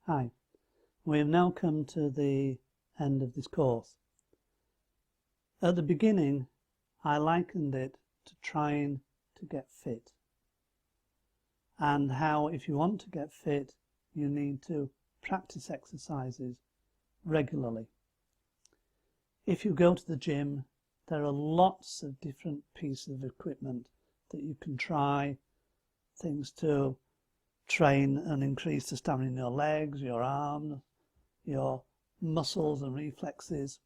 Hi, we have now come to the end of this course. At the beginning, I likened it to trying to get fit, and how if you want to get fit, you need to practice exercises regularly. If you go to the gym, there are lots of different pieces of equipment that you can try, things to train and increase the stamina in your legs, your arms, your muscles and reflexes.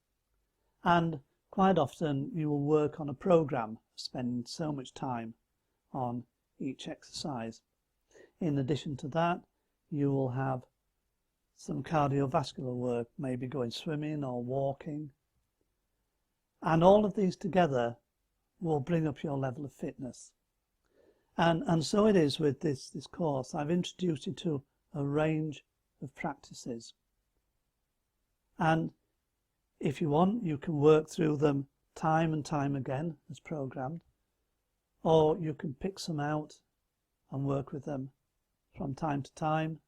And quite often you will work on a program, spending so much time on each exercise. In addition to that, you will have some cardiovascular work, maybe going swimming or walking. And all of these together will bring up your level of fitness. And so it is with this course. I've introduced you to a range of practices. And if you want, you can work through them time and time again as programmed, or you can pick some out and work with them from time to time.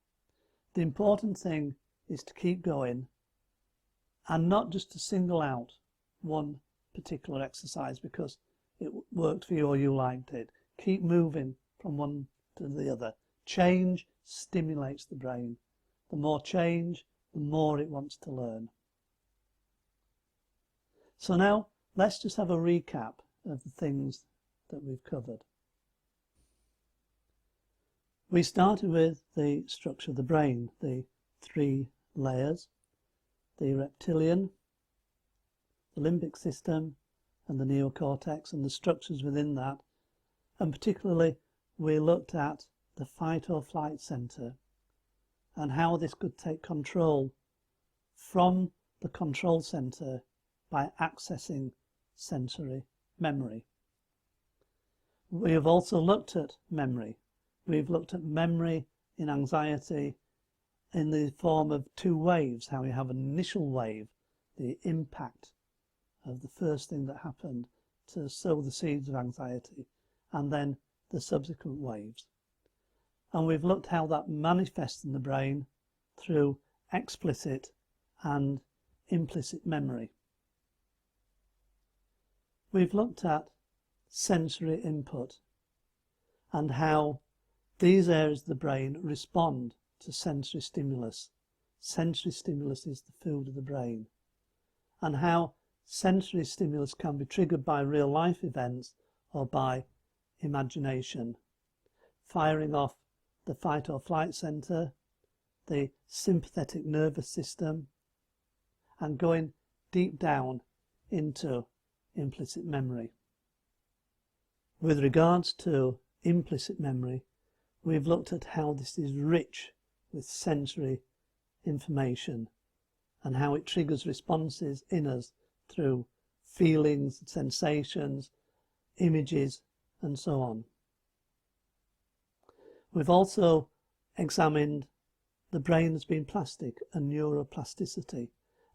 The important thing is to keep going and not just to single out one particular exercise because it worked for you or you liked it. Keep moving from one to the other. Change stimulates the brain. The more change, the more it wants to learn. So now let's just have a recap of the things that we've covered. We started with the structure of the brain, the 3 layers, the reptilian, the limbic system and the neocortex and the structures within that. And particularly we looked at the fight or flight center and how this could take control from the control center by accessing sensory memory. We have also looked at memory. We've looked at memory in anxiety in the form of 2 waves, how we have an initial wave, the impact of the first thing that happened to sow the seeds of anxiety, and then the subsequent waves. And we've looked how that manifests in the brain through explicit and implicit memory. We've looked at sensory input and how these areas of the brain respond to sensory stimulus. Sensory stimulus is the food of the brain. And how sensory stimulus can be triggered by real life events or by imagination, firing off the fight or flight center, the sympathetic nervous system, and going deep down into implicit memory. With regards to implicit memory, we've looked at how this is rich with sensory information and how it triggers responses in us through feelings, sensations, images, and so on. We've also examined the brain as being plastic and neuroplasticity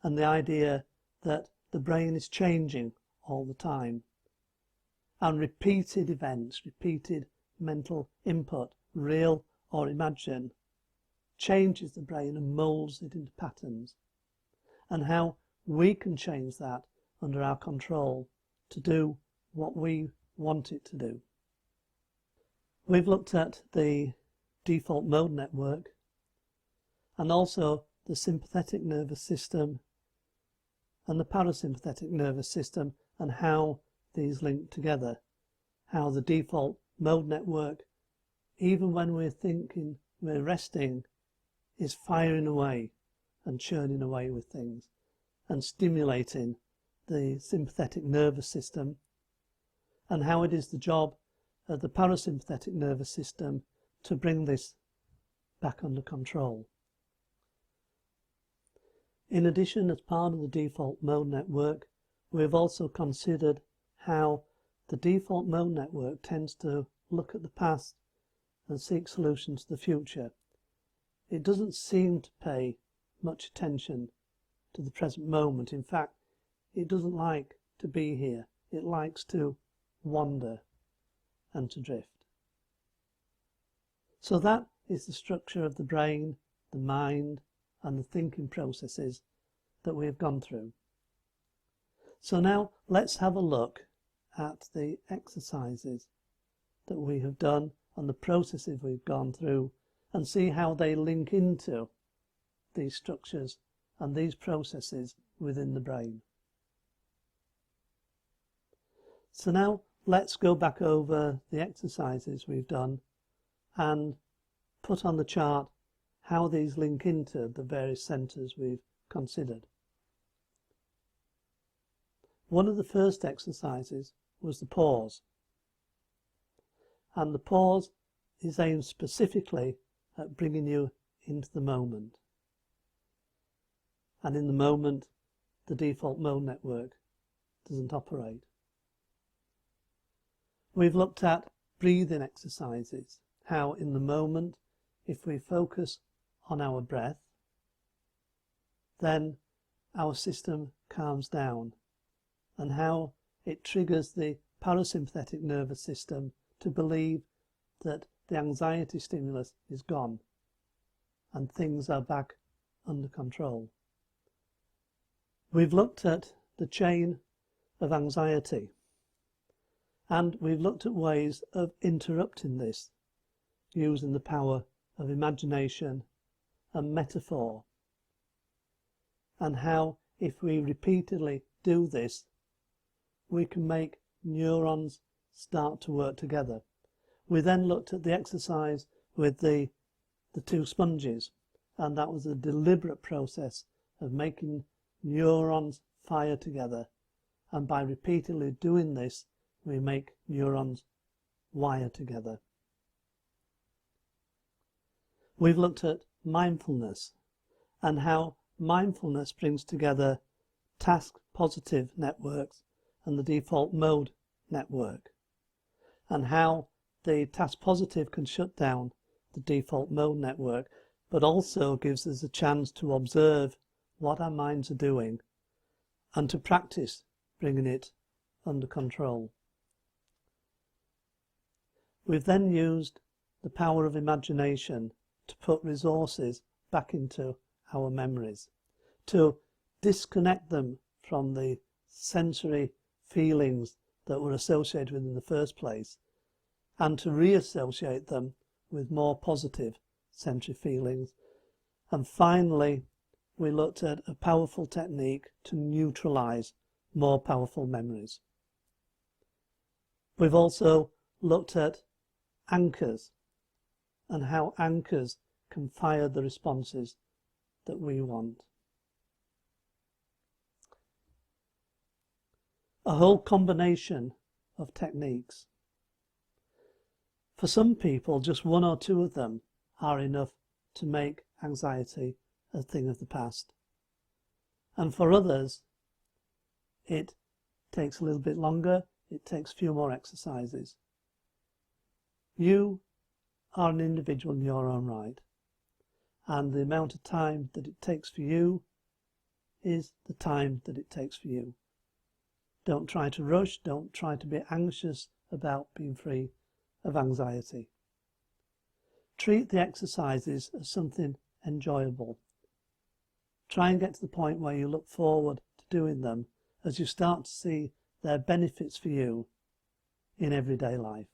and the idea that the brain is changing all the time, and repeated events, repeated mental input, real or imagined, changes the brain and moulds it into patterns, and how we can change that under our control to do what we want it to do. We've looked at the default mode network and also the sympathetic nervous system and the parasympathetic nervous system and how these link together. How the default mode network, even when we're thinking we're resting, is firing away and churning away with things and stimulating the sympathetic nervous system, and how it is the job of the parasympathetic nervous system to bring this back under control. In addition, as part of the default mode network, we have also considered how the default mode network tends to look at the past and seek solutions to the future. It doesn't seem to pay much attention to the present moment. In fact, it doesn't like to be here. It likes to wander and to drift. So that is the structure of the brain, the mind, and the thinking processes that we have gone through. So now let's have a look at the exercises that we have done and the processes we've gone through and see how they link into these structures and these processes within the brain. So now let's go back over the exercises we've done and put on the chart how these link into the various centres we've considered. One of the first exercises was the pause, and the pause is aimed specifically at bringing you into the moment, and in the moment the default mode network doesn't operate. We've looked at breathing exercises, how in the moment if we focus on our breath then our system calms down, and how it triggers the parasympathetic nervous system to believe that the anxiety stimulus is gone and things are back under control. We've looked at the chain of anxiety, and we've looked at ways of interrupting this using the power of imagination and metaphor, and how if we repeatedly do this we can make neurons start to work together. We then looked at the exercise with the two sponges, and that was a deliberate process of making neurons fire together, and by repeatedly doing this we make neurons wire together. We've looked at mindfulness and how mindfulness brings together task positive networks and the default mode network, and how the task positive can shut down the default mode network, but also gives us a chance to observe what our minds are doing and to practice bringing it under control. We've then used the power of imagination to put resources back into our memories, to disconnect them from the sensory feelings that were associated with in the first place, and to reassociate them with more positive sensory feelings. And finally, we looked at a powerful technique to neutralize more powerful memories. We've also looked at anchors and how anchors can fire the responses that we want. A whole combination of techniques. For some people, just one or two of them are enough to make anxiety a thing of the past. And for others, it takes a little bit longer, it takes a few more exercises. You are an individual in your own right, and the amount of time that it takes for you is the time that it takes for you. Don't try to rush, don't try to be anxious about being free of anxiety. Treat the exercises as something enjoyable. Try and get to the point where you look forward to doing them as you start to see their benefits for you in everyday life.